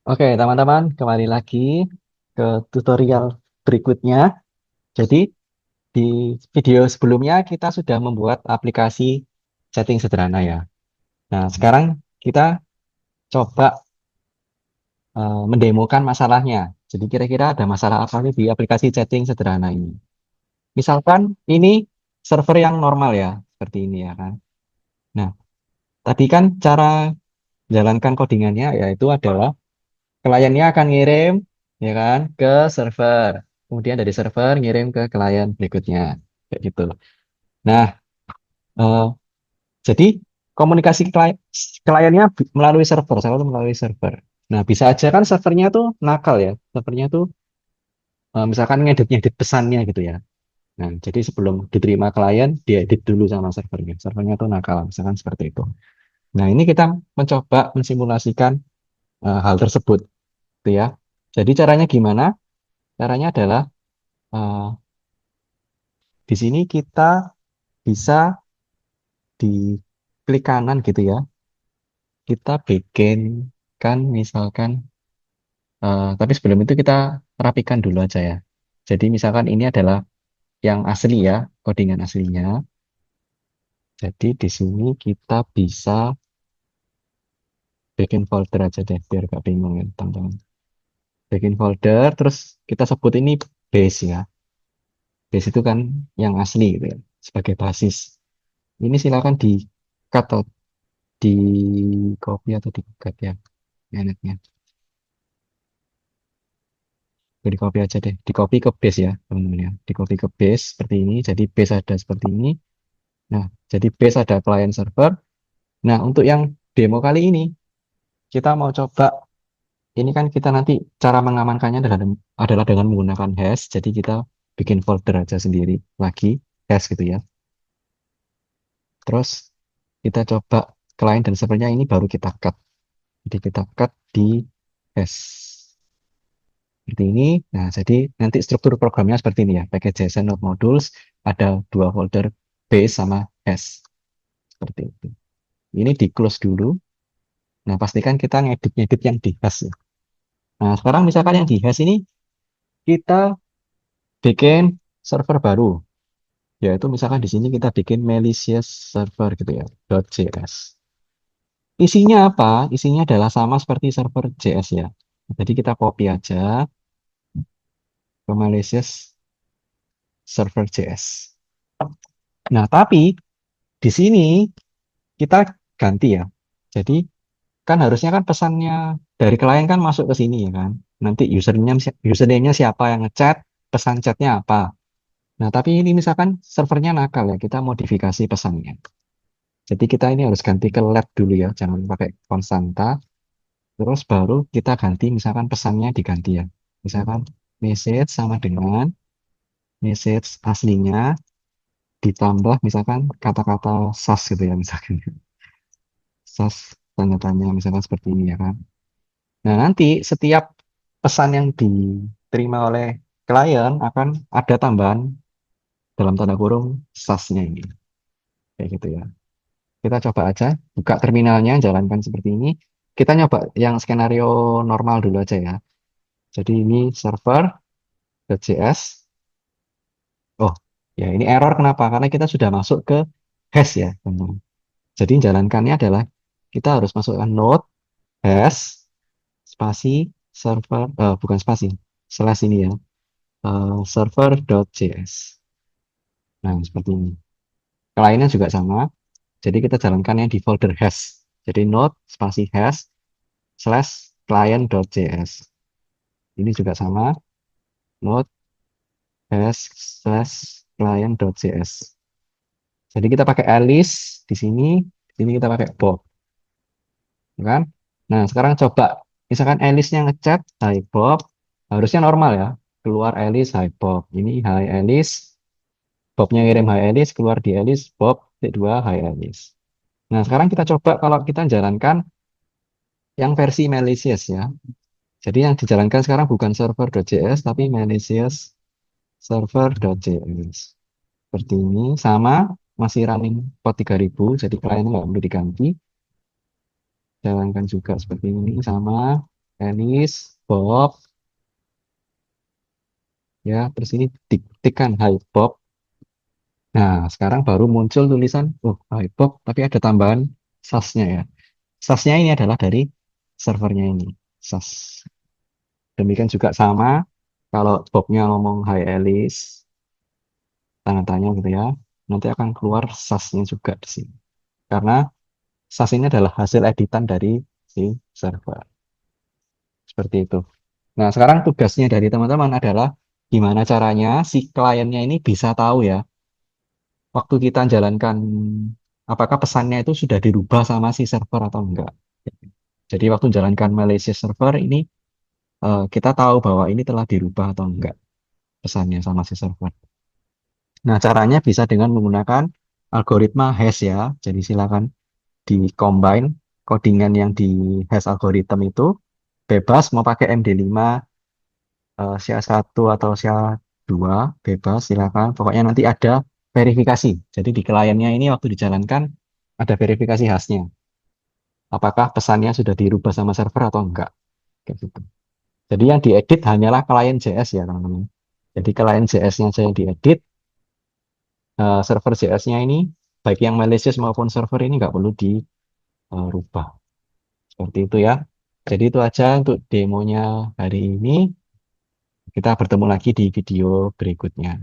Oke, teman-teman, kembali lagi ke tutorial berikutnya. Jadi, di video sebelumnya kita sudah membuat aplikasi chatting sederhana ya. Nah, sekarang kita coba mendemokan masalahnya. Jadi, kira-kira ada masalah apa nih di aplikasi chatting sederhana ini? Misalkan ini server yang normal ya, seperti ini ya kan. Nah, tadi kan cara jalankan codingannya yaitu adalah kliennya akan ngirim ya kan ke server. Kemudian dari server ngirim ke klien berikutnya. Kayak gitu. Nah, eh, jadi komunikasi kliennya melalui server, selalu melalui server. Nah, bisa aja kan servernya tuh nakal ya. Servernya tuh misalkan ngedit-ngedit pesannya gitu ya. Nah, jadi sebelum diterima klien, diedit dulu sama servernya. Servernya tuh nakal, misalkan seperti itu. Nah, ini kita mencoba mensimulasikan hal tersebut, gitu ya. Jadi caranya gimana? Caranya adalah eh, di sini kita bisa di klik kanan gitu ya. Kita bikinkan misalkan, tapi sebelum itu kita rapikan dulu aja ya. Jadi misalkan ini adalah yang asli ya, codingan aslinya. Jadi di sini kita bisa bikin folder aja deh, biar gak bingung ya teman-teman. Bikin folder, terus kita sebut ini base ya. Base itu kan yang asli gitu ya, sebagai basis. Ini silakan di cut atau di copy atau di cut ya, enaknya. Di copy aja deh, di copy ke base ya teman-teman ya. Di copy ke base seperti ini, jadi base ada seperti ini. Nah, jadi base ada client server. Nah, untuk yang demo kali ini, kita mau coba, ini kan kita nanti cara mengamankannya adalah dengan menggunakan hash. Jadi kita bikin folder aja sendiri lagi, hash gitu ya. Terus kita coba client dan servernya ini baru kita cut. Jadi kita cut di hash. Seperti ini. Nah, jadi nanti struktur programnya seperti ini ya. Pakai JSON node modules, ada dua folder base sama hash. Seperti itu. Ini di close dulu. Nah, pastikan kita ngedit-ngedit yang di hash ya. Nah, sekarang misalkan yang di hash ini kita bikin server baru. Yaitu misalkan di sini kita bikin malicious server gitu ya. .js. Isinya apa? Isinya adalah sama seperti server JS ya. Jadi kita copy aja ke malicious server JS. Nah, tapi di sini kita ganti ya. Jadi kan harusnya kan pesannya dari klien kan masuk ke sini ya kan. Nanti username-nya siapa yang ngechat, pesan chatnya apa. Nah, tapi ini misalkan servernya nakal ya, kita modifikasi pesannya. Jadi kita ini harus ganti ke let dulu ya, jangan pakai konstanta. Terus baru kita ganti misalkan pesannya diganti ya. Misalkan message sama dengan message aslinya ditambah misalkan kata-kata SAS gitu ya misalkan. SAS tanda tanya misalkan seperti ini ya kan. Nah, nanti setiap pesan yang diterima oleh klien akan ada tambahan dalam tanda kurung SAS-nya ini. Kayak gitu ya. Kita coba aja, buka terminalnya, jalankan seperti ini. Kita nyoba yang skenario normal dulu aja ya. Jadi ini server.js. Oh, ya ini error kenapa? Karena kita sudah masuk ke hash ya, teman-teman. Jadi jalankannya adalah kita harus masukkan node hash spasi server, bukan spasi, slash ini ya, server.js. Nah, seperti ini. Kliennya juga sama. Jadi kita jalankan yang di folder hash. Jadi node spasi hash slash client.js. Ini juga sama. Node hash slash client.js. Jadi kita pakai Alice di sini. Di sini kita pakai Bob. Ya kan? Nah, sekarang coba. Misalkan Alice-nya ngechat, Hi Bob. Harusnya normal ya. Keluar Alice, Hi Bob. Ini Hi Alice. Bobnya ngirim Hi Alice, keluar di Alice, Bob, titik dua, Hi Alice. Nah, sekarang kita coba kalau kita jalankan yang versi malicious ya. Jadi yang dijalankan sekarang bukan server.js, tapi malicious server.js. Seperti ini, sama, masih running port 3000, jadi kliennya nggak perlu diganti. Jalankan juga seperti ini, sama. Alice, Bob, ya. Terus ini tekan Hi Bob. Nah, sekarang baru muncul tulisan, oh, Hi Bob, tapi ada tambahan SAS-nya ya. SAS-nya ini adalah dari servernya ini, SAS. Demikian juga sama, kalau Bobnya ngomong Hi Alice, tanda tanya gitu ya, nanti akan keluar SAS-nya juga di sini. Karena SAS ini adalah hasil editan dari si server. Seperti itu. Nah, sekarang tugasnya dari teman-teman adalah gimana caranya si kliennya ini bisa tahu ya, waktu kita jalankan, apakah pesannya itu sudah dirubah sama si server atau enggak. Jadi waktu jalankan Malaysia server ini, kita tahu bahwa ini telah dirubah atau enggak pesannya sama si server. Nah, caranya bisa dengan menggunakan algoritma hash ya. Jadi silakan di combine codingan yang di hash algorithm itu bebas mau pakai MD5, SHA-1 atau SHA-2 bebas silakan. Pokoknya nanti ada verifikasi. Jadi di kliennya ini waktu dijalankan ada verifikasi hashnya. Apakah pesannya sudah dirubah sama server atau enggak. Kayak gitu. Jadi yang diedit hanyalah klien JS ya teman-teman. Jadi klien JS-nya saja yang diedit, server JS-nya ini baik yang malicious maupun server ini nggak perlu dirubah. Seperti itu ya. Jadi itu aja untuk demonya hari ini. Kita bertemu lagi di video berikutnya.